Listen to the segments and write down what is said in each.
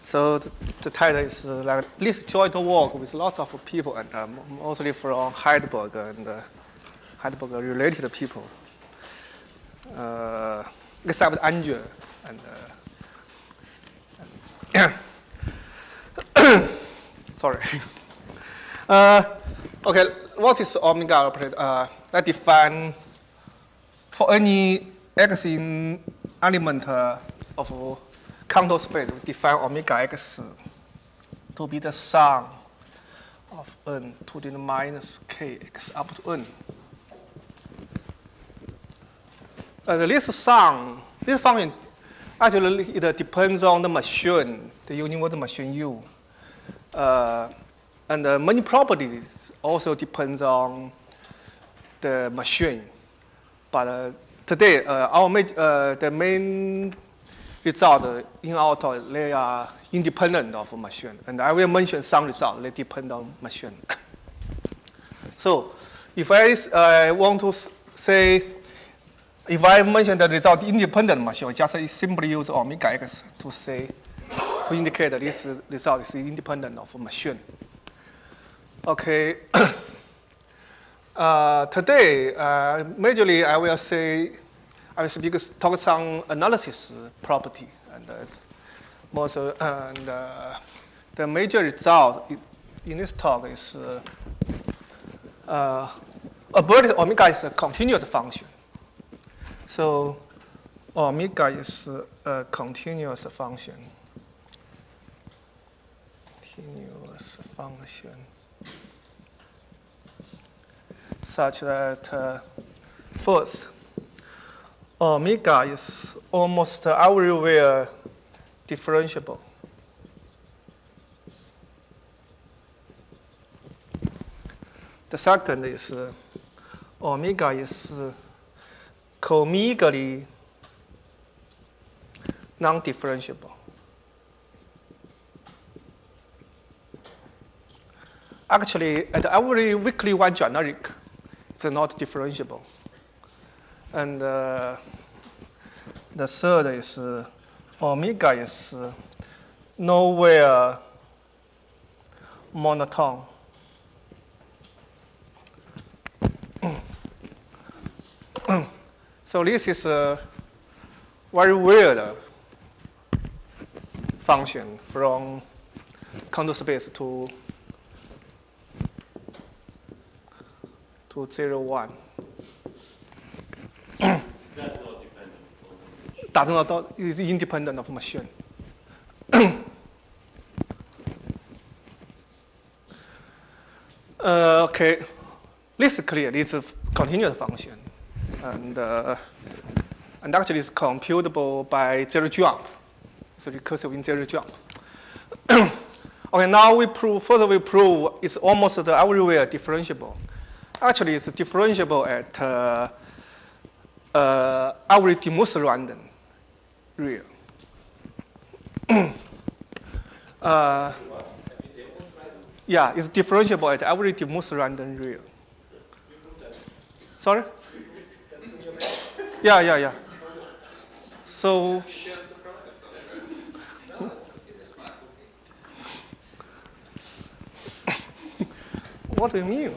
So the title is like least joint work with lots of people and mostly from Heidelberg and Heidelberg related people, except Angel and sorry. Okay, what is omega operator? That define for any x in element of Cantor space, we define omega x to be the sum of n to the minus kx up to n. This sum, this function, actually it depends on the machine, the universal machine U. And many properties also depends on the machine. But today, the main result in our talk, they are independent of machine. And I will mention some results that depend on machine. So if I want to say, if I mention the result independent machine, just simply use omega x to say, to indicate that this result is independent of machine. Okay. Today, majorly I will talk some analysis property, and most and the major result in this talk is omega is a continuous function. So omega is a continuous function. Continuous function. Such that first, omega is almost everywhere differentiable. The second is omega is commingly non-differentiable. Actually, at every weakly one generic, it's not differentiable. And the third is omega is nowhere monotone. So this is a very weird function from Cantor space to 0, 1. That's not dependent on machine. Does not is independent of machine. Okay, this is clear. This is a continuous function, and actually it's computable by zero jump. So recursive in zero jump. Okay, now we prove. Further, we prove it's almost everywhere differentiable. Actually, it's differentiable at every dimensional random real. Yeah, it's differentiable at every dimensional random real. Sorry? Yeah. So. What do you mean?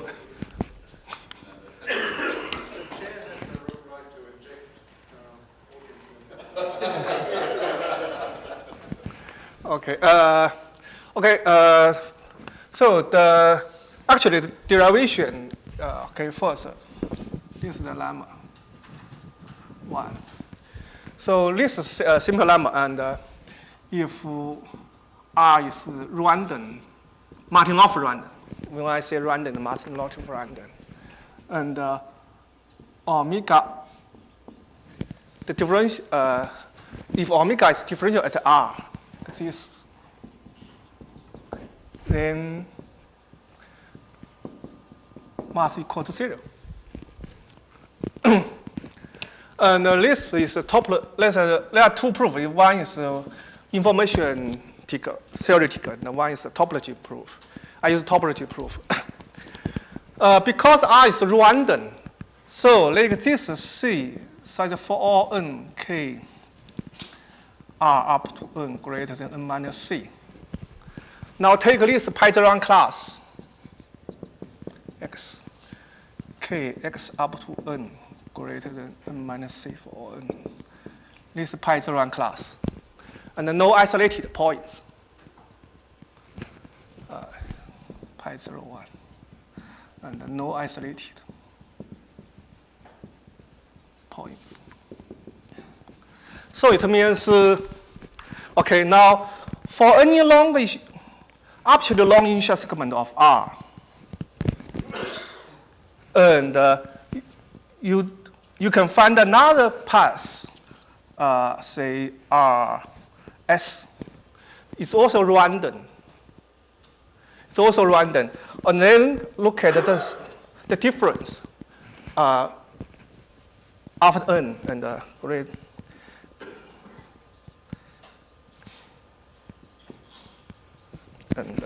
Okay. So actually the derivation. Okay, first, this is the lemma 1. So this is a simple lemma, and if R is random, Martin-Loff random. When I say random, Martin-Loff random, and omega, the difference. If omega is differential at R, this, then must equal to 0. And this is a there are two proofs. One is information theoretical, and one is a topology proof. I use topology proof. Because R is random, so like this C, such for all n k, R up to n greater than n minus c. Now take this Pythagorean class, x, k, x up to n greater than n minus c for all n. This is Pythagorean class. And no isolated points. Pi0, 1. And no isolated points. So it means, okay, now for any absolute long initial segment of R, and you can find another path, say S. It's also random. It's also random. And then look at the difference after n and great. And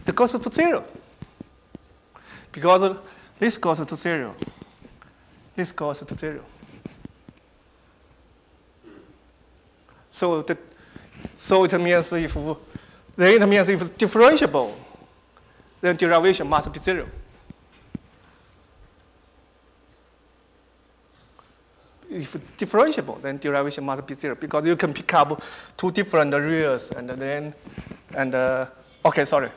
it goes to 0. Because this goes to 0. This goes to 0. So it means if it's differentiable, then derivation must be 0. If it's differentiable, then derivation must be 0 because you can pick up two different reals okay, sorry.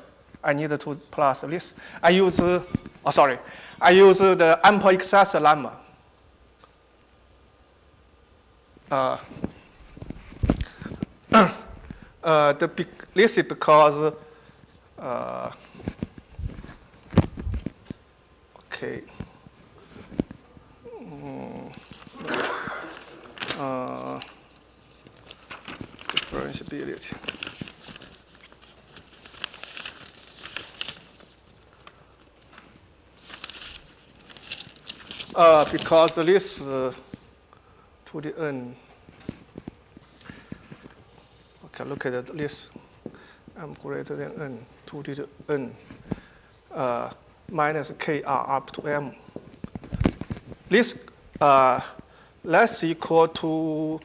I need to plus this. I use the ample excess lemma. This is because okay. Differentiability. Because this to the n. Okay, look at this. M greater than n to the n minus kr up to m. This less equal to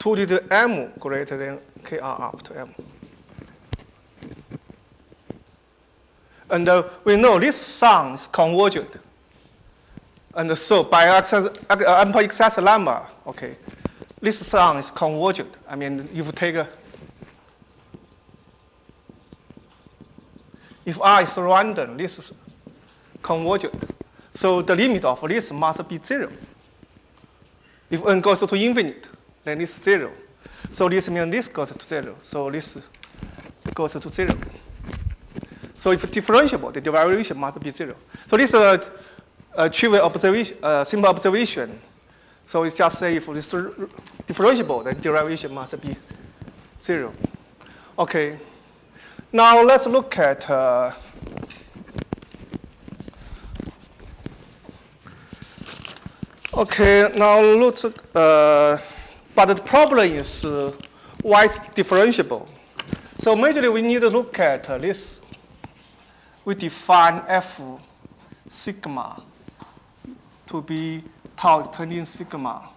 the m greater than kr up to m. And we know this sum is convergent. And so by ample excess lemma, okay, this sum is convergent. I mean, if you take if R is random, this is convergent. So the limit of this must be 0. If n goes to infinite, then it's 0. So this means this goes to 0. So this goes to 0. So if differentiable, the derivation must be 0. So this is a trivial observation, simple observation. So it's just say if it's differentiable, then derivation must be 0. Okay. Now let's look at okay. Now let's but the problem is why it's differentiable. So majorly we need to look at this. We define F sigma to be tau tangent sigma,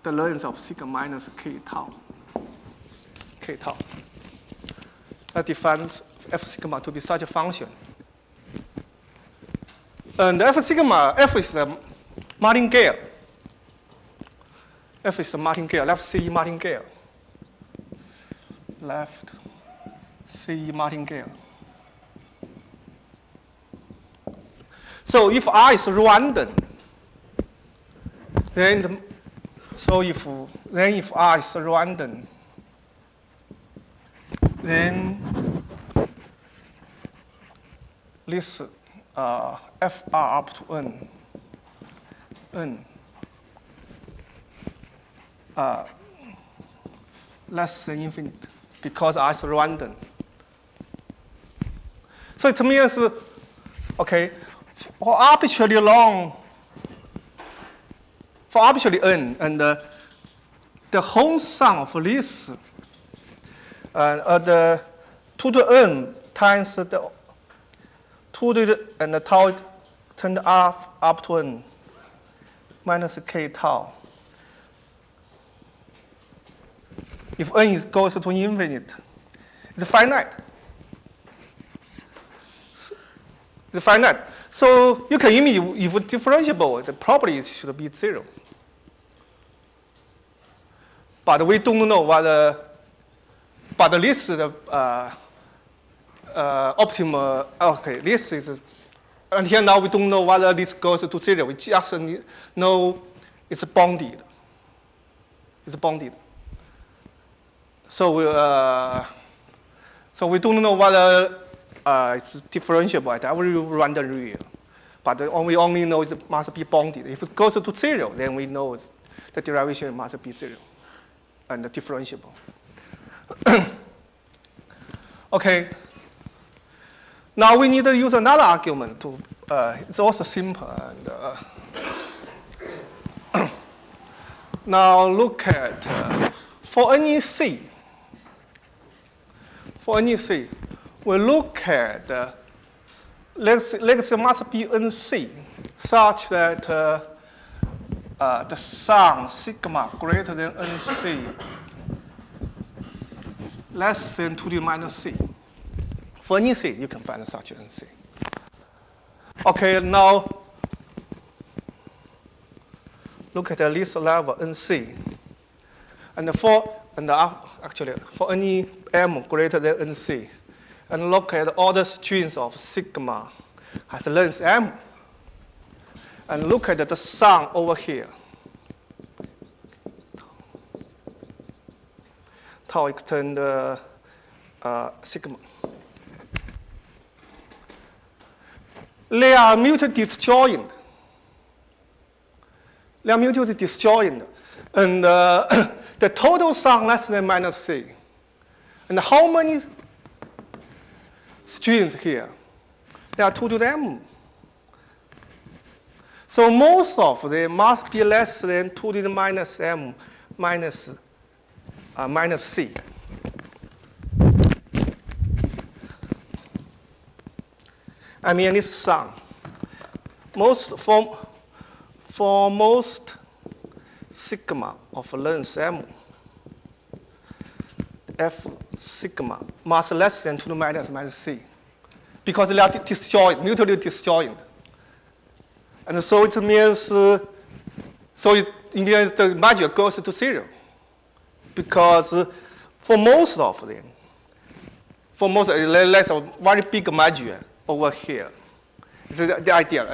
the length of sigma minus k tau. That defines F sigma to be such a function. And F sigma, F is the martingale. F is the martingale, left C martingale. Left C martingale. So if R is random, then if R is random, then this FR up to n less than infinite because R is random. So it means, okay, for arbitrarily n, and the whole sum of this And the 2 to the n times the 2 to the and the tau turned up to n minus k tau. If n goes to infinite, it's finite. It's finite. So you can immediately, if differentiable, the probability should be 0. But we don't know whether, but this is the optimal, okay, this is, until now we don't know whether this goes to 0. We just know it's bounded. It's bounded. So we don't know whether it's differentiable at every random real. But we only know it must be bounded. If it goes to 0, then we know the derivation must be 0 and differentiable. Okay. Now we need to use another argument to. It's also simple. And, now look at for any c. For any c, we look at let's say must be nc such that the sum sigma greater than nc less than 2d minus c. For any c, you can find such nc. Okay, now look at the least level nc, and actually for any m greater than nc, and look at all the strings of sigma has length m, and look at the sum over here. Tau extend sigma. They are mutually disjoint. They are mutually disjoint, and the total sum less than minus c. And how many strings here? There are 2 to the m. So most of them must be less than 2 to the minus m minus c. I mean this sum. For most sigma of length m, f sigma must less than 2 to the minus c, because they are disjoint, mutually disjoint. And so it means, in the end, the measure goes to 0. Because for most of them, let's a very big measure over here. This is the idea.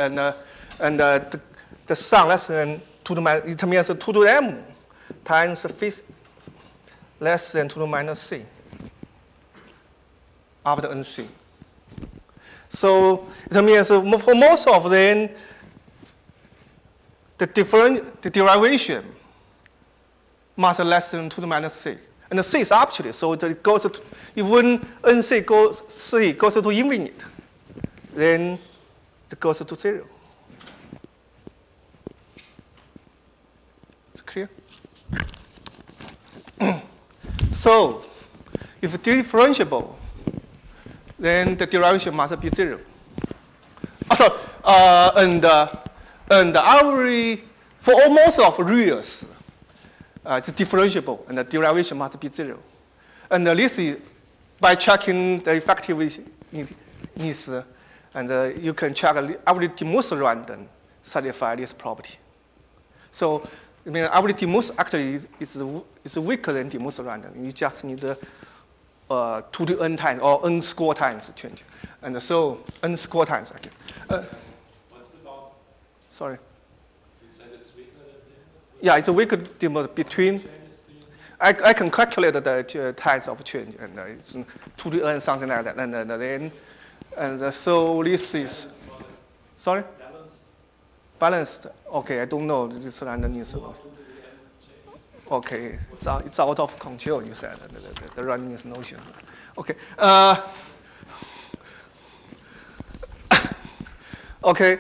And the sum less than 2 to minus, it means 2 to m times less than 2 to minus c after nc. So it means for most of them, the derivation must less than 2 to minus c. And the c is absolute, so it goes to, when nc goes to infinite, then it goes to 0. Clear? So if differentiable, then the derivation must be 0. Also, and for almost of reals, it's differentiable, and the derivation must be 0. And this is by checking the effectiveness, and you can check every most random satisfy this property. So I mean, every most actually is weaker than the most random. You just need 2 to n times or n square times change, and so n square times again. What's the bound? Sorry. You said it's weaker than the Yeah, it's a weaker between. I can calculate the times of change, and it's 2 to n something like that, and so this is. Sorry. Balanced. Okay, I don't know this randomness. Okay, it's out of control. You said the randomness notion. Okay. Okay.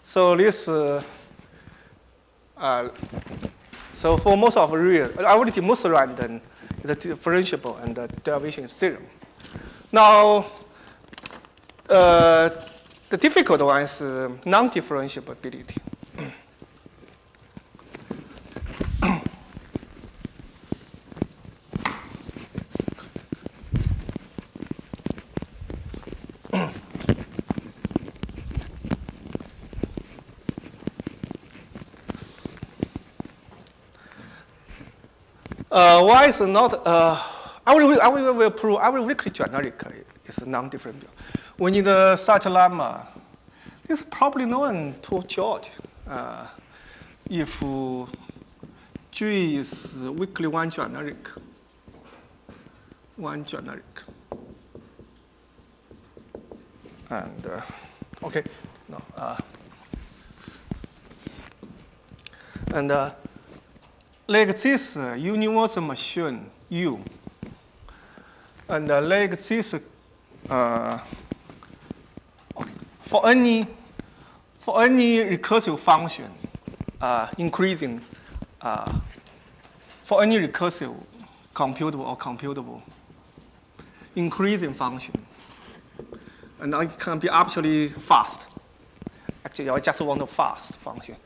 So this. So for most of real, I already most random is differentiable and the derivation is 0. Now, the difficult one is non-differentiability. Why is not? I will prove. I will weakly generic is non-differentiable. We need such lemma. It's probably known to George. If G is weakly one generic, and okay, no, and like this universal machine U, and like this for any recursive function increasing for any recursive computable increasing function, and it can be actually fast. Actually, I just want a fast function,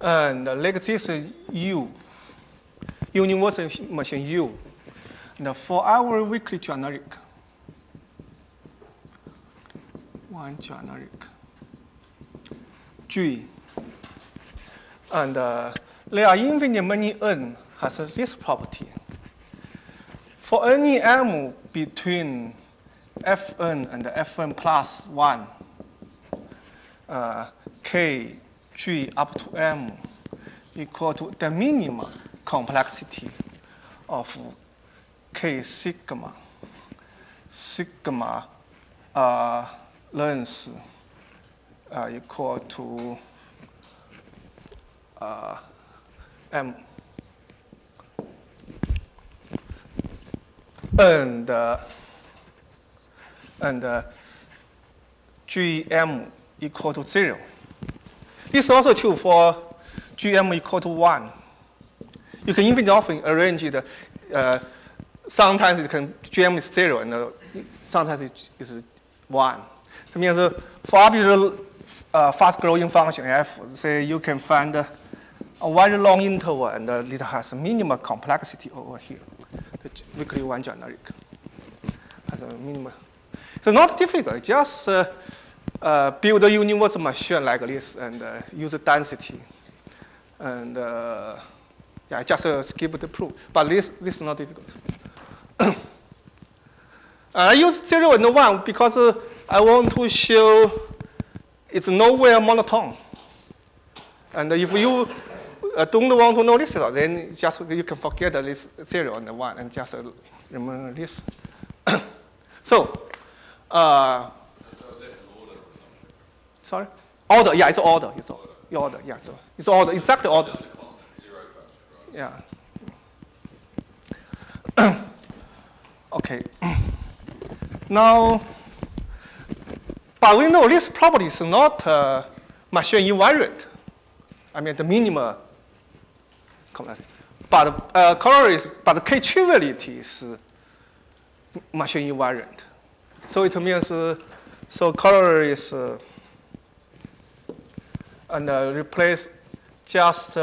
and like this U. Universal machine U. And for our weakly generic, one generic G, and there are infinite many n has this property. For any m between Fn and Fn plus 1, k, g up to m equal to the minimum complexity of k sigma length equal to m, and gm equal to 0. This is also true for gm equal to 1. You can even often arrange it. Sometimes it can gm is 0 and sometimes it is 1. That means for arbitrary fast-growing function f, say you can find a very long interval and it has minimal complexity over here. The weakly one generic has a minimal. So not difficult. Just build a universal machine like this and use density and. Yeah, just skip the proof, but this is not difficult. I use 0 and 1 because I want to show it's nowhere monotone. And if you don't want to know this, then just you can forget this 0 and 1 and just remember this. So, So is it an order or something? sorry? Order, yeah, it's order. It's order, yeah. So it's order, exactly order. Yeah. Okay. Now, but we know this property is not machine invariant. I mean the minimal complexity. But but the K triviality is machine invariant. So it means so corollary is and replace just.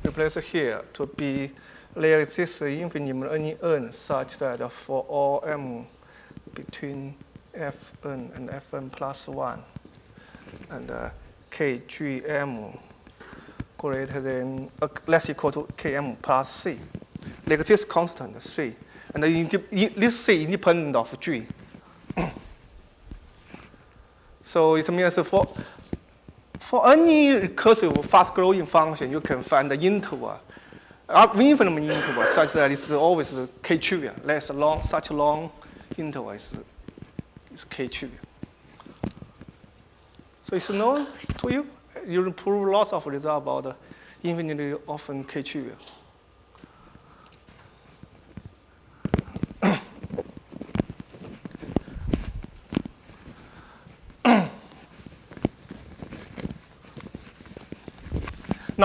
Replace here to be there exists infinite any n such that for all m between Fn and Fn plus 1 and kgm greater than less equal to km plus c. Like this constant c, and this c independent of g. So it means for any recursive fast-growing function, you can find the interval, infinite interval, such that it's always k-trivial. Less long, such long interval is k-trivial. So it's known to you. You prove lots of results about infinitely often k-trivial.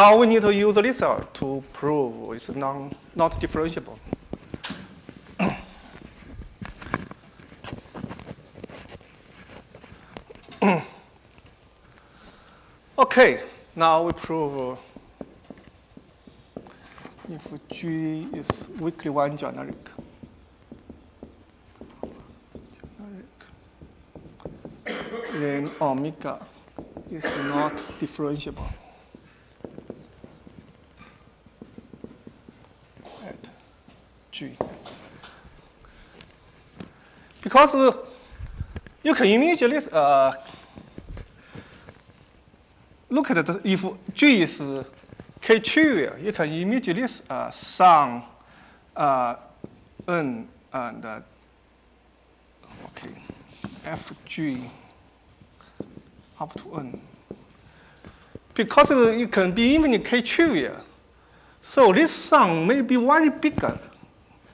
Now we need to use the result to prove it's not differentiable. Okay, now we prove if G is weakly one generic. Then omega is not differentiable at G. Because you can immediately look at it, if G is K-trivial, you can immediately sum N and okay, Fg up to N. Because it can be infinite K-trivial, so this sum may be very bigger.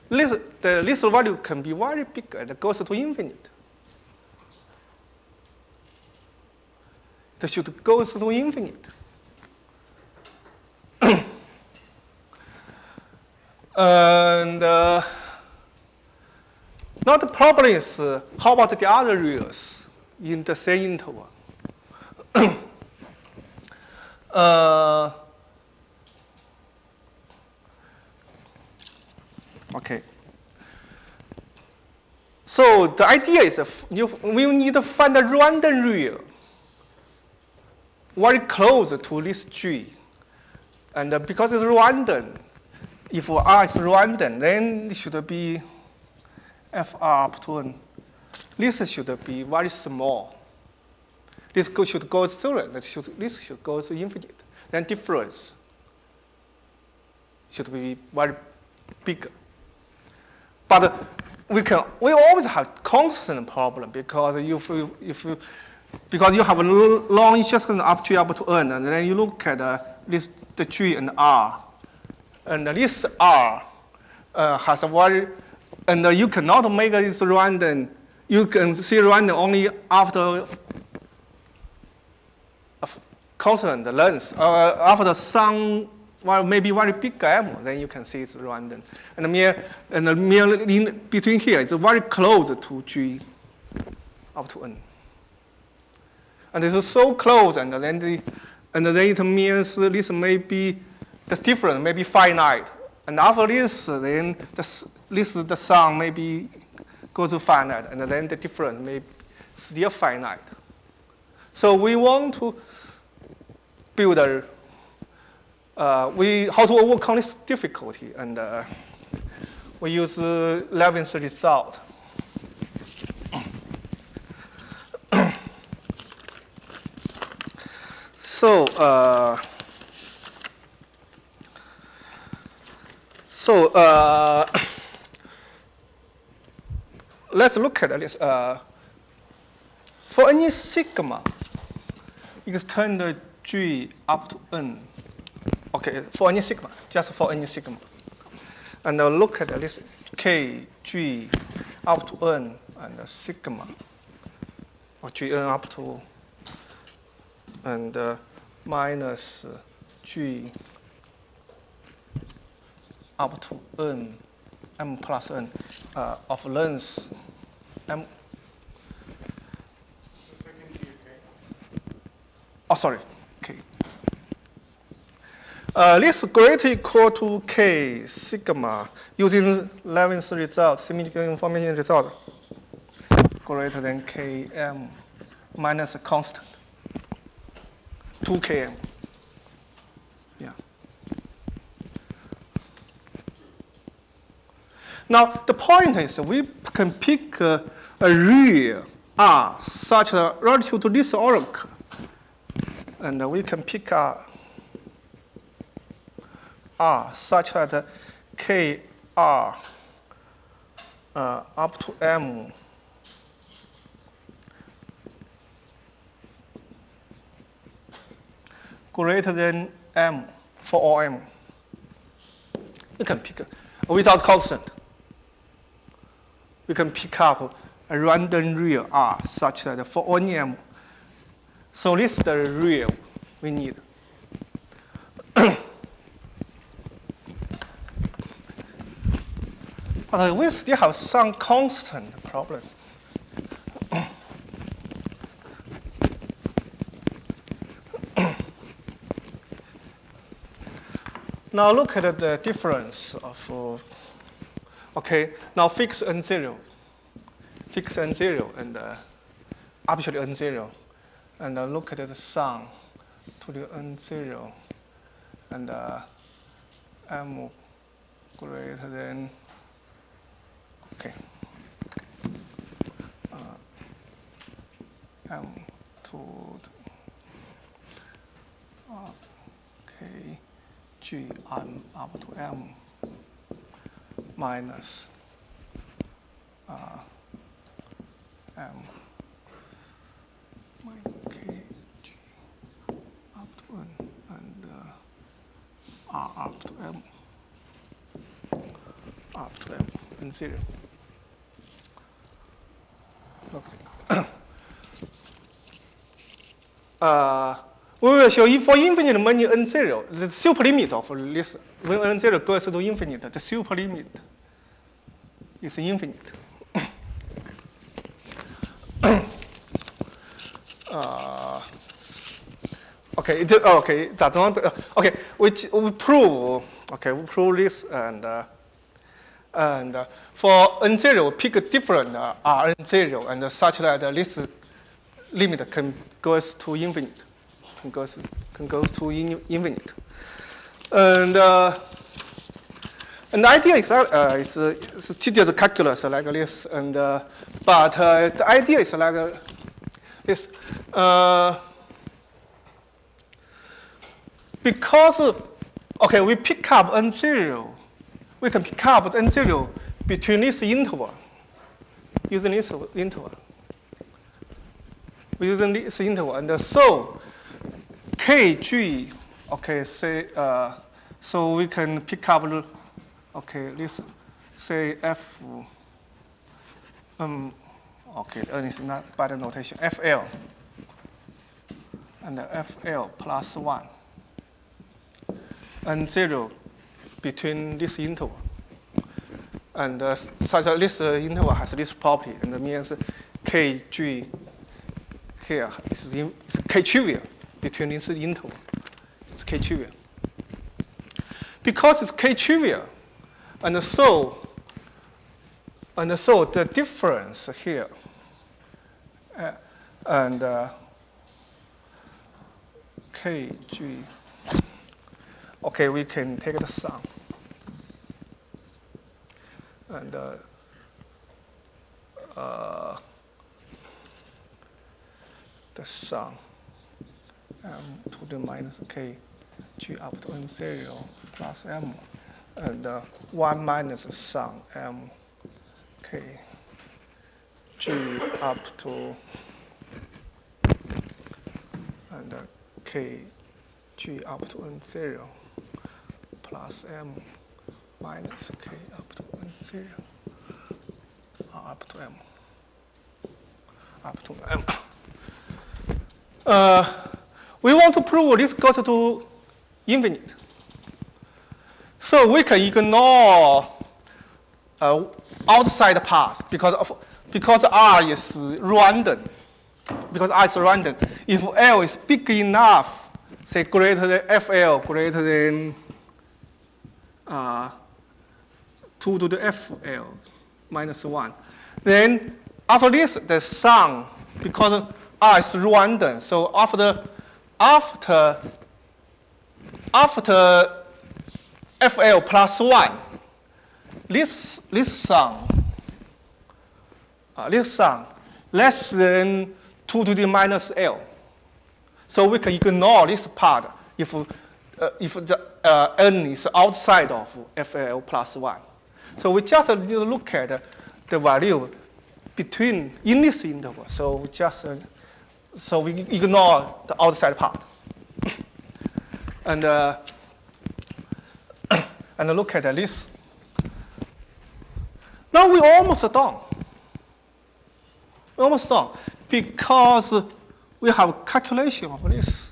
The list value can be very big and goes to infinite. It should go to infinite. And now the problem is, how about the other reals in the same interval? Okay. So the idea is we need to find a random real very close to this G. And because it's random, if R is random, then it should be FR up to N. This should be very small. This should go to 0, this should go to infinite. Then difference should be very big. But we always have constant problem because because you have a long instruction up G up to N, and then you look at the G and R. And this R has a very, and you cannot make this random. You can see random only after a constant length, after some, well, maybe very big M, then you can see it's random. And the mere in between here is very close to G up to N. And it's so close, and then it means this may be the difference may be finite. And after this, then the sum may be goes to finite, and then the difference may be still finite. So we want to build how to overcome this difficulty, and we use Levin's result. Let's look at this. For any sigma, extend G up to N. Okay, for any sigma, just for any sigma. And look at this K, G up to N, and sigma, or Gn up to, and minus G up to N, M plus N of length M. The second K, okay? Oh, sorry, K. This is greater equal to K sigma using Levin's result, symmetrical information result, greater than Km minus a constant, 2Km. Yeah. Now, the point is we can pick a real R such that relative to this oracle, and we can pick R such that KR up to M greater than M for all M. You can pick without constant. We can pick up a random real R such that for only M. So this is the real we need. But we still have some constant problem. Now look at the difference of, okay, now fix n0. Fix n0 and arbitrary n0. And look at the sum to the n0 and m greater than, okay, m to okay, g m up to m minus m k g up to n and r up to m and 0. Okay. We will show for infinite many n0, the superlimit of this, when n0 goes to infinite, the superlimit is infinite. Okay, that's one. Okay, which we prove. Okay, we prove this, and for n0, pick a different Rn0, and such that this limit can goes to infinite, can go to infinite, and the idea is it's tedious calculus like this, and but the idea is like this. Because, okay, we pick up n0, we can pick up n0 between this interval, using this interval. Using this interval, and so kg, okay, say, so we can pick up, okay, this, say f, okay, n is not bad notation, fl, and fl plus 1. And 0 between this interval. And such that this interval has this property, and it means kg here is k-trivial between this interval. It's k-trivial. Because it's k-trivial, and so the difference here, and kg. Okay, we can take the sum. And the sum m to the minus k g up to n0 plus m, and 1 minus sum m k g up to and k g up to n0 plus m minus k up to n0 up to m. We want to prove this goes to infinite. So we can ignore outside part because R is random. Because R is random. If L is big enough, say greater than FL greater than 2 to the FL minus 1. Then after this, the sum, because R is random, so after FL plus 1, this sum less than 2 to the minus L. So we can ignore this part if the n is outside of FL plus 1. So we just need to look at the value in this interval. So we just so we ignore the outside part. And look at this. Now we're almost done. We're almost done because we have calculation of this.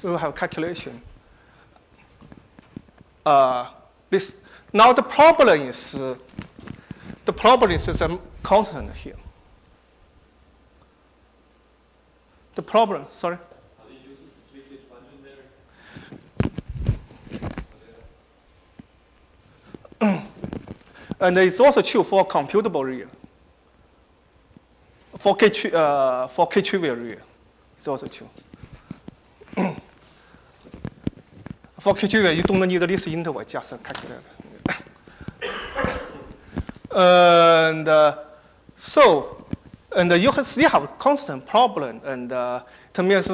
We will have calculation. this. Now the problem is a constant here. The problem, sorry. Are they using strictly expansion there? And it's also true for computable real. For K-trivial real, it's also true. For K-trivial, you don't need this interval, just calculate. And you still have a constant problem, and it means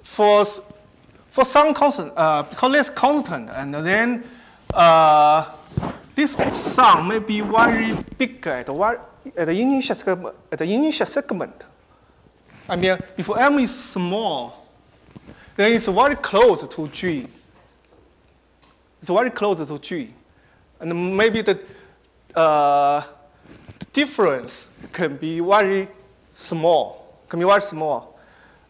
for some constant, because this constant, and then this sum may be very big at the initial segment. I mean, if m is small, then it's very close to G. It's very close to G. And maybe the difference can be very small.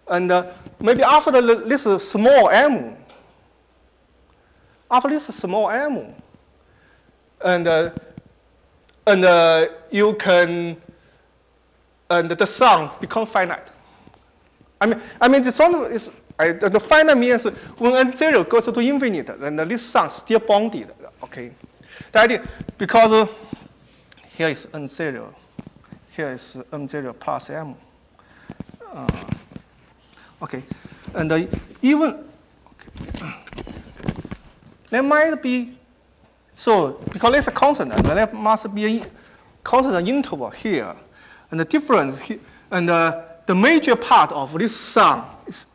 And maybe after this small m, and you can, and the sum become finite. I mean, the sum is the finite means when n0 goes to infinite, and this sum is still bounded. Okay, the idea, because here is n0, here is n0 plus m. Okay, and even there might be. So, because it's a constant, there must be a constant interval here. And the difference here, and the major part of this sum is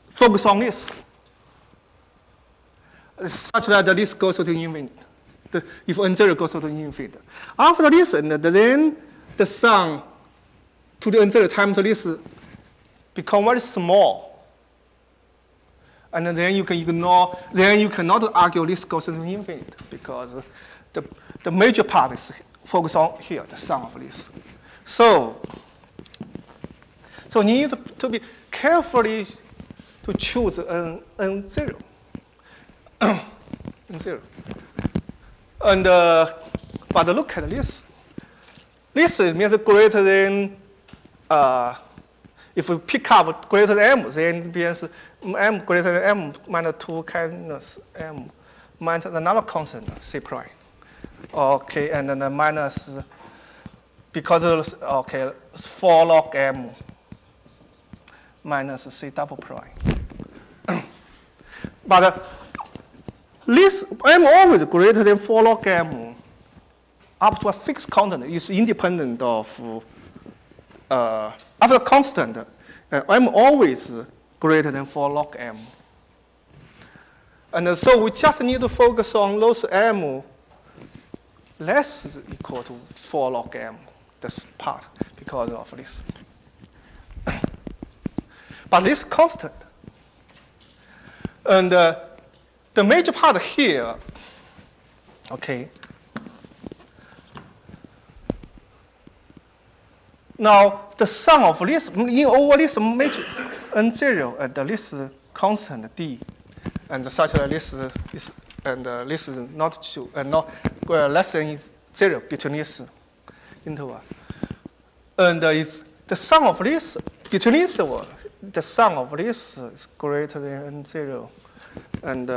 focused on this. Such that this goes to the infinite. If n0 goes to the infinite. After this, and then the sum to the n0 times this become very small. And then you can ignore, then you cannot argue this goes to the infinite, because the major part is focused on here, the sum of this. So you need to be carefully to choose n0. n0. And but look at this. This means greater than if we pick up greater than m, then it means m greater than m minus 2 minus m minus another constant, c prime. Okay, and then the minus, because, okay, 4 log m minus c double prime. But this m always greater than 4 log m up to a fixed constant is independent of after constant, m always greater than 4 log m. And so we just need to focus on those m less equal to 4 log m, this part, because of this. But this constant. And the major part here, okay. Now, the sum of this, in over this major n0 and this constant d, and such that this is, and this is not true, and not less than 0 between this interval. And it's the sum of this between this one, the sum of this is greater than n0, and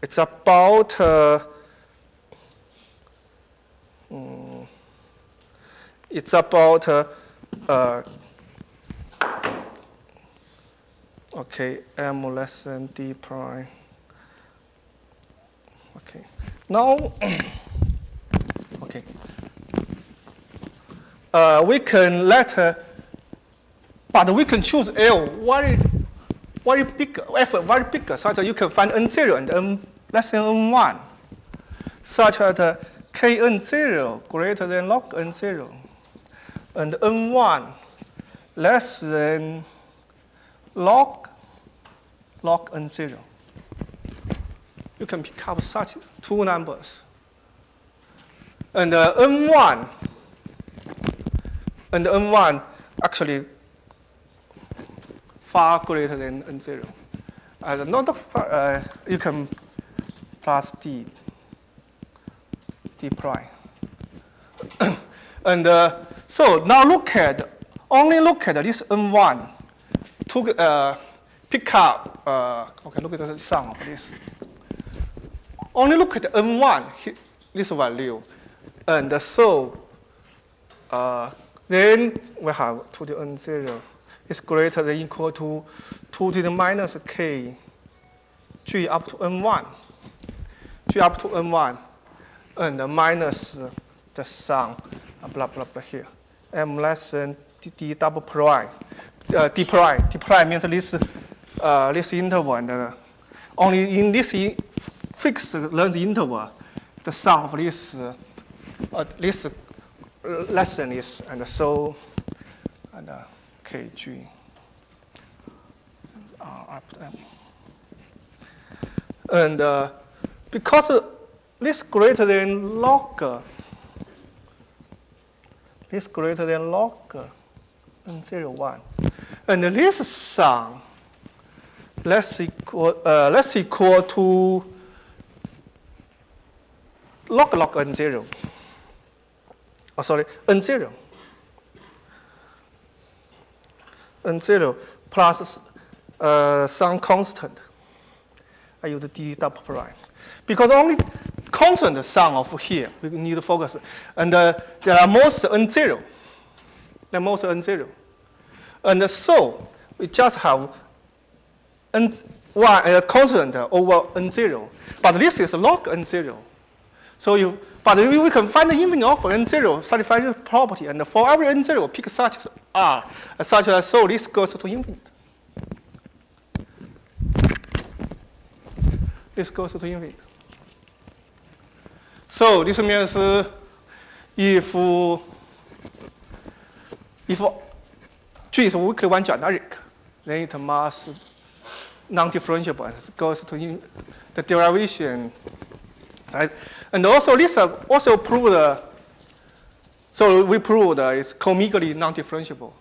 it's about okay, m less than d prime. Okay, now okay, we can but we can choose L very big, F very big, such that you can find n0 and n less than n1, such that kn0 greater than log n0, and n1 less than log n0. You can pick up such two numbers. And n1 actually far greater than n0. And not you can plus d prime. And so now only look at this n1 to pick up. Okay, look at the sum of this. Only look at n1, this value, and so then we have 2 to the n0 is greater than equal to 2 to the minus k g up to n1, and minus the sum, blah blah blah here, m less than d double prime, d prime means this interval, and only in this fixed length interval, the sum of this less than this, and so and kg up to m. And because this greater than log n01, and this sum less equal to log n0. Oh, sorry, n0 plus some constant. I use d double prime because only constant sum of here we need to focus, and there are most n0. And so we just have n1 constant over n0, but this is log n0. So but we can find the infinite of n0 satisfy this property, and for every n0 pick such r such that so this goes to infinite. This goes to infinite. So this means if G is weakly one generic, then it must non-differentiable and goes to the derivation. Right? And also this also proved, so we proved it's commingly non-differentiable.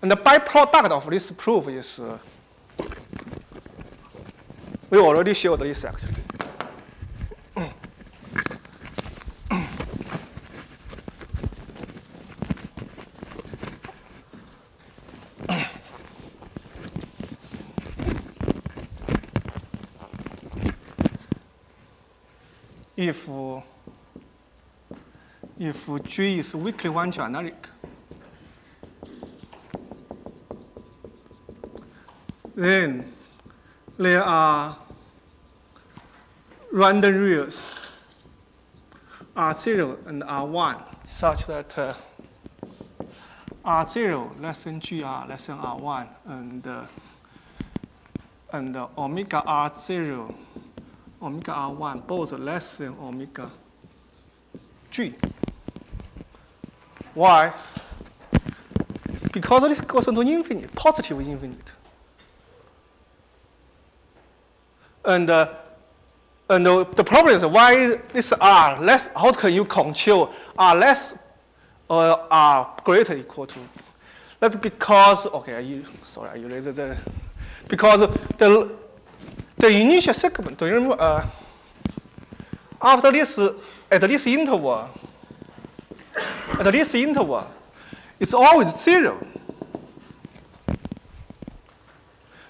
And the byproduct of this proof is, we already showed this actually. If G is weakly one generic, then there are random reals R0 and R1 such that R0 less than GR less than R1, and omega R0, omega R1 both less than omega G. Why? Because this goes into infinite, positive infinite. And the problem is why this R less, how can you control R less or R greater equal to? That's because, okay, I erased the, because the initial segment, do you remember, after this, at this interval, it's always 0.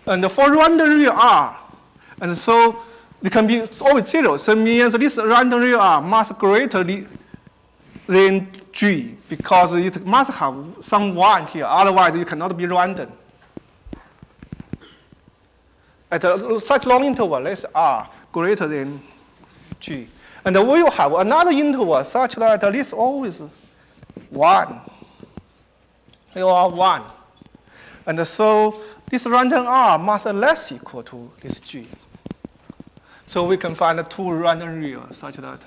And for random real R, and so it can be always 0. So it means this random real R must greater than G, because it must have some 1 here. Otherwise, it cannot be random. At such long interval, let's R greater than G. And we will have another interval such that this always 1. They are 1. And so this random R must less equal to this G. So we can find 2 random reals such that.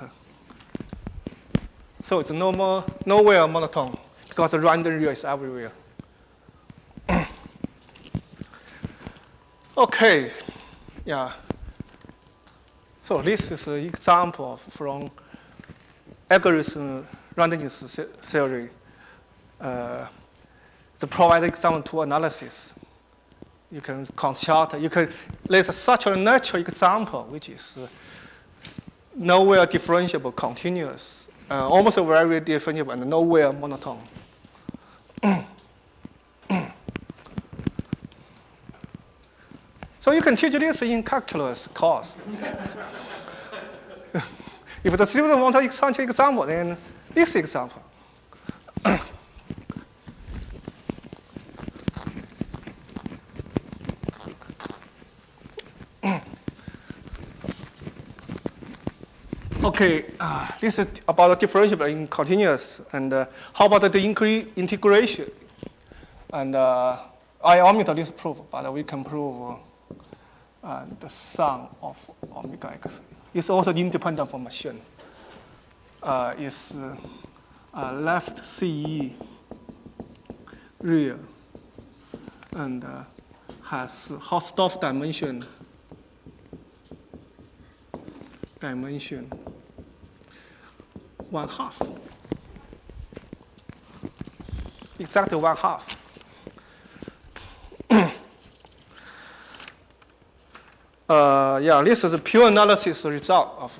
So it's nowhere monotone because the random real is everywhere. Okay, yeah. So this is an example from algorithm randomness theory. The provide example to analysis. You can construct. There's such a natural example, which is nowhere differentiable continuous, almost very differentiable and nowhere monotone. So you can teach this in calculus course. If the student wants such an example, then this example. Okay, this is about the differentiable in continuous, and how about the integration? And I omit this proof, but we can prove the sum of omega x is also independent from machine. Is left CE real and has Hausdorff dimension 1/2, exactly 1/2. Yeah, this is the pure analysis result of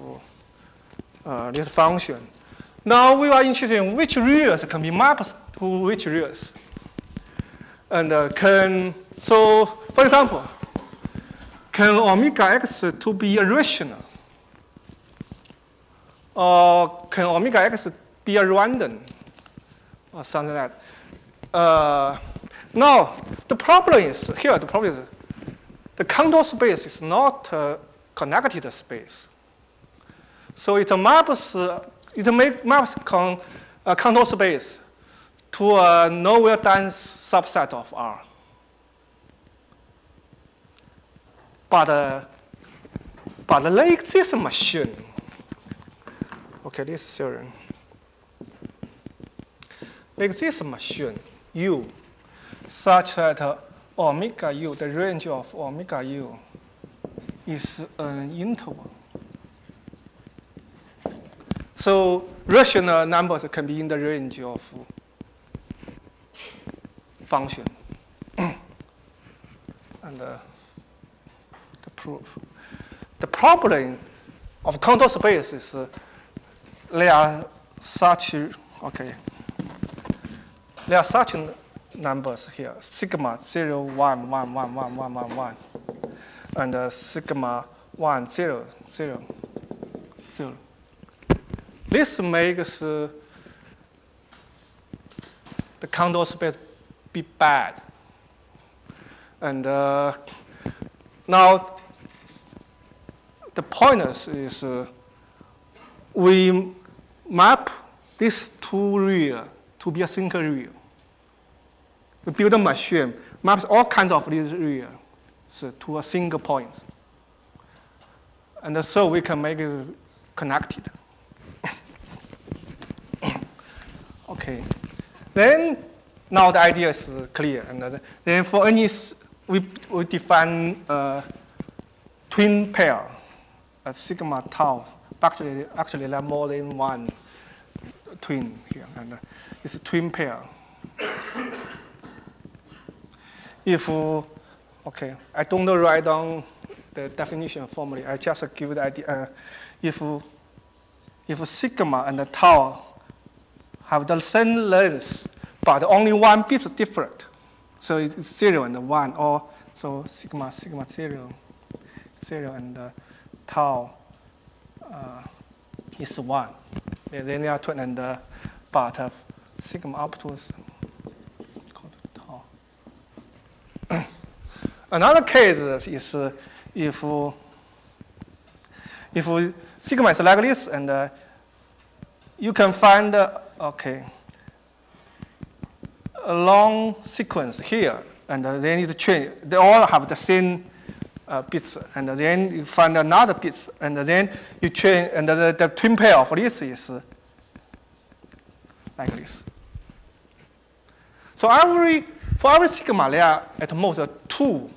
this function. Now we are interested in which reals can be mapped to which reals. And so for example, can omega x to be a rational? Or can omega x be a random? Or something like that. Now, the problem is, the contour space is not a connected space. So it maps contour space to a nowhere dense subset of R. But like this machine, okay, this theorem, like this machine, U, such that omega U, the range of omega U, is an interval. So rational numbers can be in the range of function. And the proof. The problem of contour space is there are such numbers here: sigma 0, 1, 1, 1, 1, 1, 1, 1, and sigma 1, 0, 0, 0. This makes the contour space be bad. And now the point is we map these two real to be a single real. We build a machine, maps all kinds of these reals to a single point. And so we can make it connected. Okay. Then now the idea is clear. And then for any, we define a twin pair, a sigma tau. Actually, there are more than one twin here, and it's a twin pair. If, okay, I don't write down the definition formally. I just give the idea. If sigma and the tau have the same length, but only one bit different, so it's 0 and 1, or so sigma 0, 0 and tau is 1. Then they are twin, and but sigma up to called tau. Another case is if sigma is like this, and you can find a long sequence here, and then you change. They all have the same bits, and then you find another bits, and then you change, and the twin pair of this is like this. So for every sigma, there are at most 2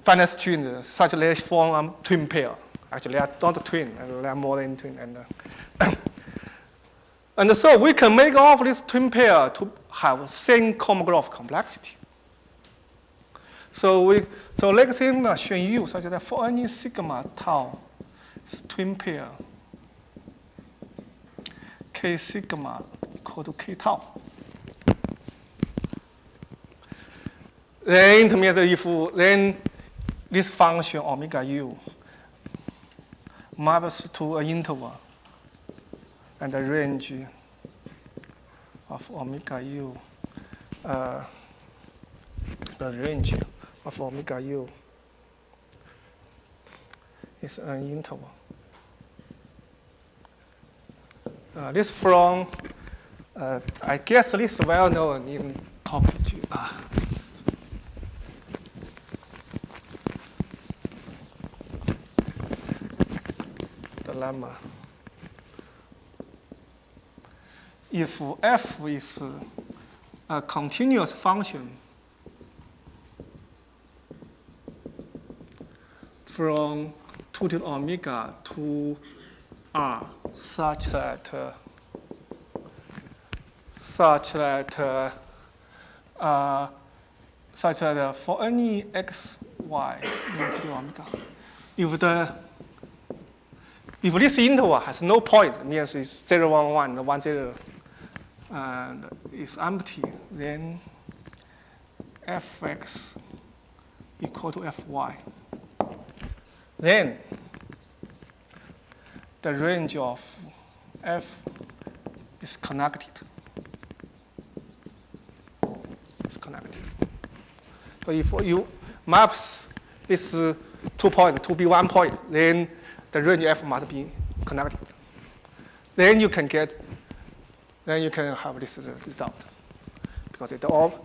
finite twins, such that they form a twin pair. Actually, they are not twin, they are more than twin. And so we can make all of this twin pair to have same homograph complexity. So like same machine U such that for any sigma tau twin pair k sigma equal to k tau. Then it means if then this function omega u maps to an interval and the range of omega u, the range of omega u is an interval. This from, I guess this is well known in topology. The lemma. If f is a continuous function from 2 to the omega to r such that for any x, y into the omega, if this interval has no point, it means it's 0, 1, 1, 1, 0, and it's empty, then fx equal to fy. Then the range of f is connected. It's connected. So if you maps this 2 point to be 1 point, then the range f must be connected. Then you can have this result, because it all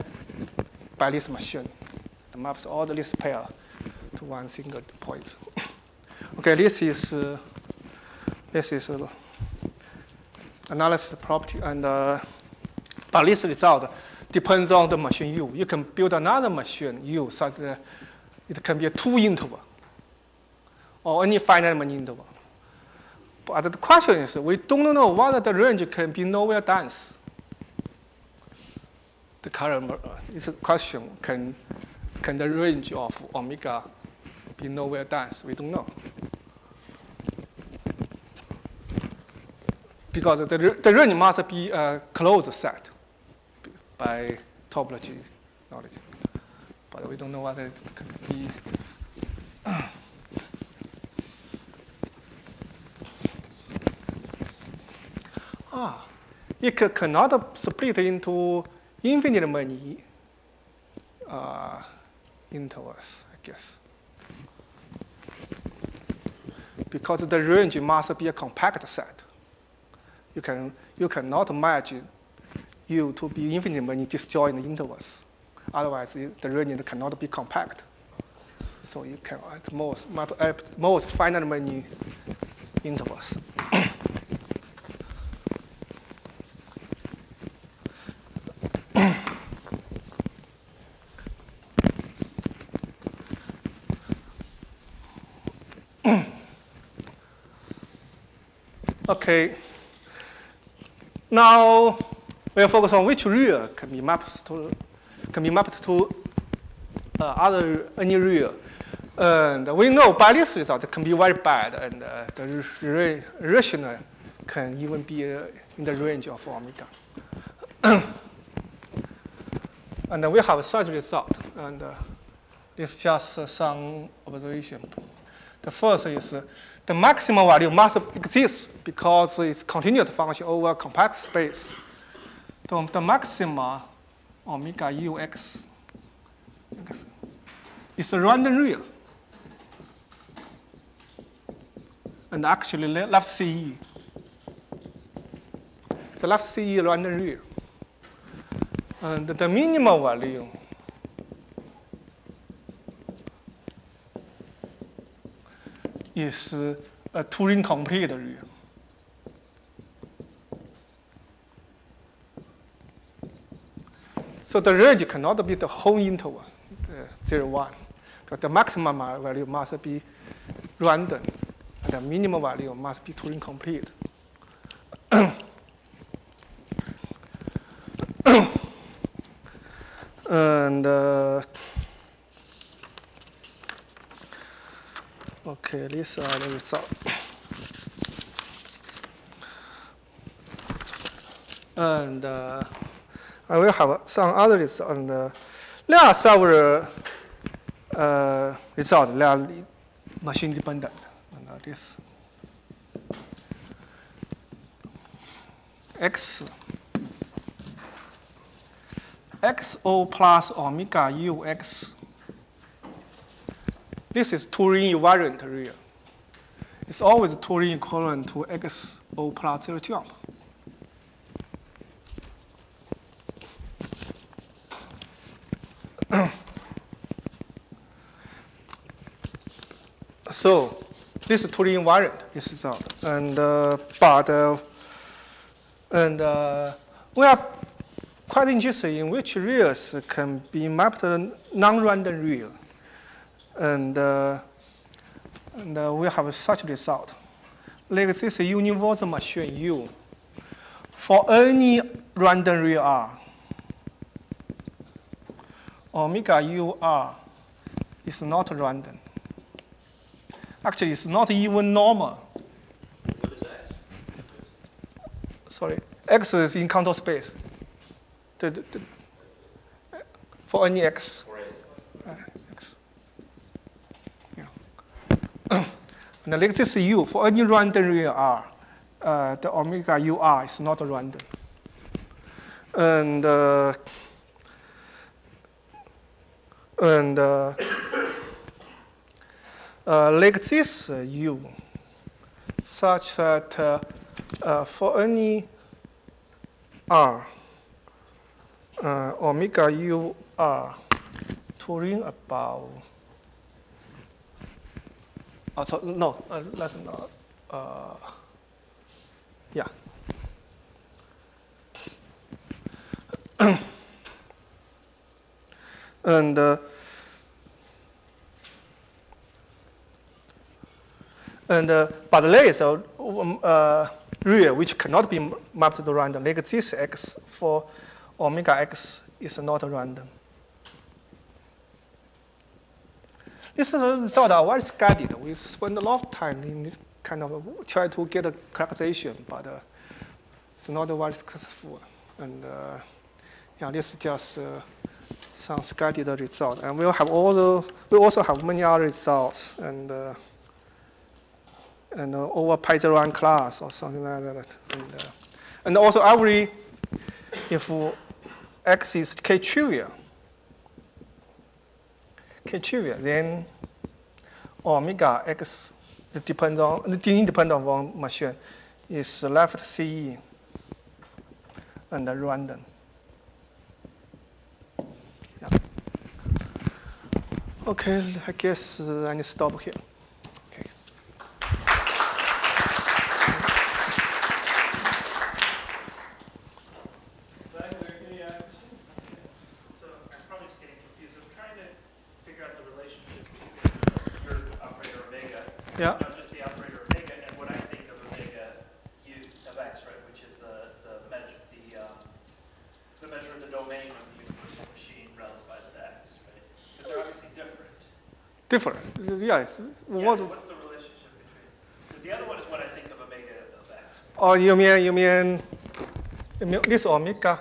by this machine. It maps all the list pair to one single point. Okay, this is analysis property, and but this result depends on the machine U. You can build another machine U such that it can be a 2 interval or any finite many interval. But the question is, we don't know whether the range can be nowhere dense. The current is a question: can the range of omega be nowhere dense? We don't know. Because the range must be a closed set by topology knowledge. But we don't know whether it can be. It cannot split into infinite many intervals, I guess. Because the range must be a compact set. You cannot imagine U to be infinite many disjoint intervals. Otherwise, the range cannot be compact. So you can at most finite many intervals. Okay. Now we'll focus on which real can be mapped to any real. And we know by this result it can be very bad, and the rational can even be in the range of omega. And we have such result, and it's just some observation. The first is the maximum value must exist because it's continuous function over compact space. So the maxima omega ux is a random real. And actually left CE. The left CE random real. And the minimum value is a Turing complete real. So the range cannot be the whole interval, 0, 1. But the maximum value must be random, and the minimum value must be Turing complete. And okay, these are the results. And I will have some other results. And there are several results. They are machine dependent. And this XO plus omega UX. This is Turing invariant real. It's always Turing equivalent to XO plus zero jump. So this is Turing invariant, this result. And we are quite interested in which reals can be mapped to non-random real. And we have such result. Like this universal machine U. For any random real R, omega U R is not random. Actually, it's not even normal. What is X? Sorry, X is in contour space. For any X. For A. X. Yeah. And like this U, for any random real R, the omega U R is not random. And like this U, such that for any R, omega U R Turing about, no, let's not, yeah. And but there is a real which cannot be mapped to random. Like this X for omega X is not random. This result are very studied. We spend a lot of time in this kind of try to get a characterization, but it's not very successful. And yeah, this is just some studied result. And we also have many other results and over Python class or something like that. And also if X is K-trivial, then omega X independent of one machine is left CE and random. Yeah. Okay, I guess I need to stop here. Yeah. Not just the operator omega and what I think of omega U of X, right, which is the measure of the domain of the universal machine relativized to X, right? But they're obviously different. Different, yes. Yes, what's the relationship between? Because the other one is what I think of omega of X. Oh, you mean this omega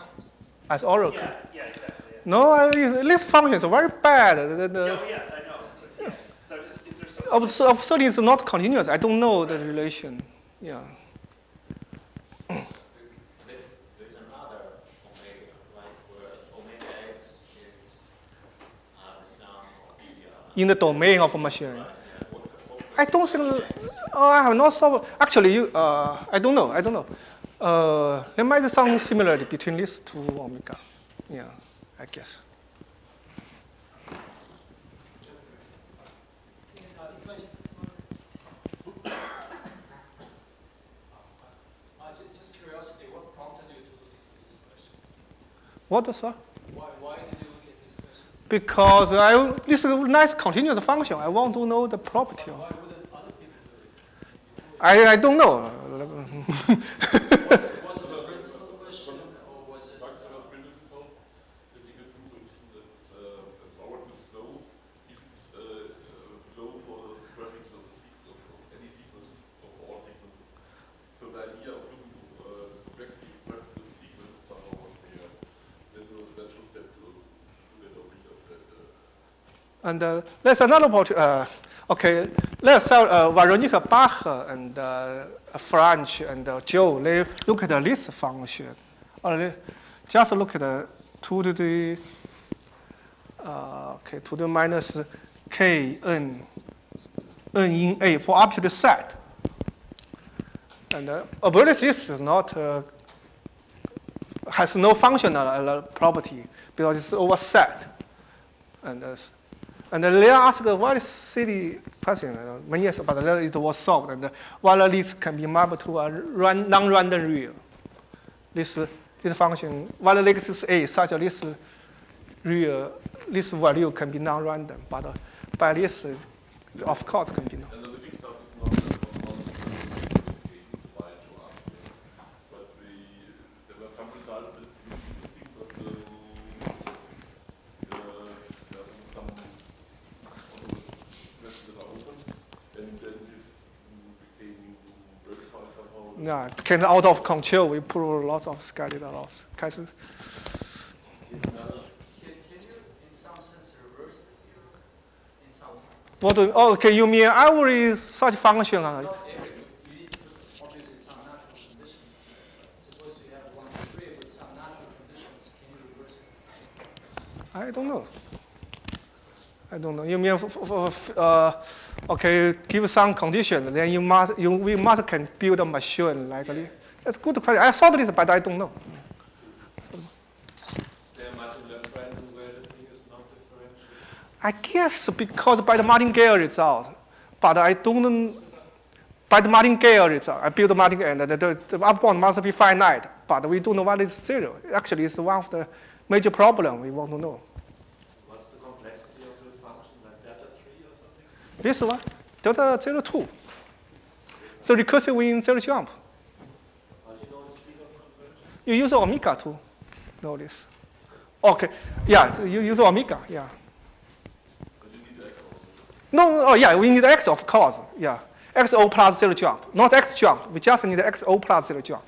as oracle? Yeah, exactly. Yeah. No, this function is very bad. Oh, yes, I know. Yeah. So just, is there some... Absolutely, it's not continuous. I don't know the relation. Yeah. There's another omega, like where omega X is the sum of the... In the domain of a machine. I don't think. I have not solved. Actually, I don't know. There might be some similarity between these two omega. Yeah, I guess. Just curiosity, what prompted you to look into these questions? What, sir? Why did you look at these questions? Because this is a nice continuous function. I want to know the property of. Why wouldn't other people do it? I don't know. Was it a principal question or was it? And there's another okay, let's say Veronica Bach and French and Joe, they look at this function. Or they just look at 2 to the to the minus k n in A for absolute set. And ability this is not has no functional property because it's overset. And they ask a very silly question many years, but it was solved. And whether this can be mapped to a non-random real. This function, whether this is A such that this real, this value can be non-random, but by this, of course, can be non. And the big stuff is not but there were some results that some questions that are open, and then this became verified somehow. Yeah, came out of control. We prove lots of skeletal loss. Can you, in some sense, reverse the theorem? In some sense. What? Okay, you mean every such function? Not every. You need to put obviously some natural conditions. Suppose you have 1 to 3 with some natural conditions. Can you reverse it? I don't know. You mean okay? Give some condition, then we must can build a machine like this. That's good question. I thought this, but I don't know. Is there a left random where the thing is not differential? I guess because by the martingale result, but I don't. By the martingale result, I build the martingale, and the upbound must be finite, but we don't know what is zero. Actually, it's one of the major problems we want to know. What's the complexity of the function, like delta 3 or something? This one, delta 02. The recursive in zero jump. How do you know the speed of convergence? You use omega to know this. Okay, yeah, you use omega, yeah. But you need the x also. No, yeah, we need x, of course, yeah. XO plus zero jump, not x jump. We just need XO plus zero jump.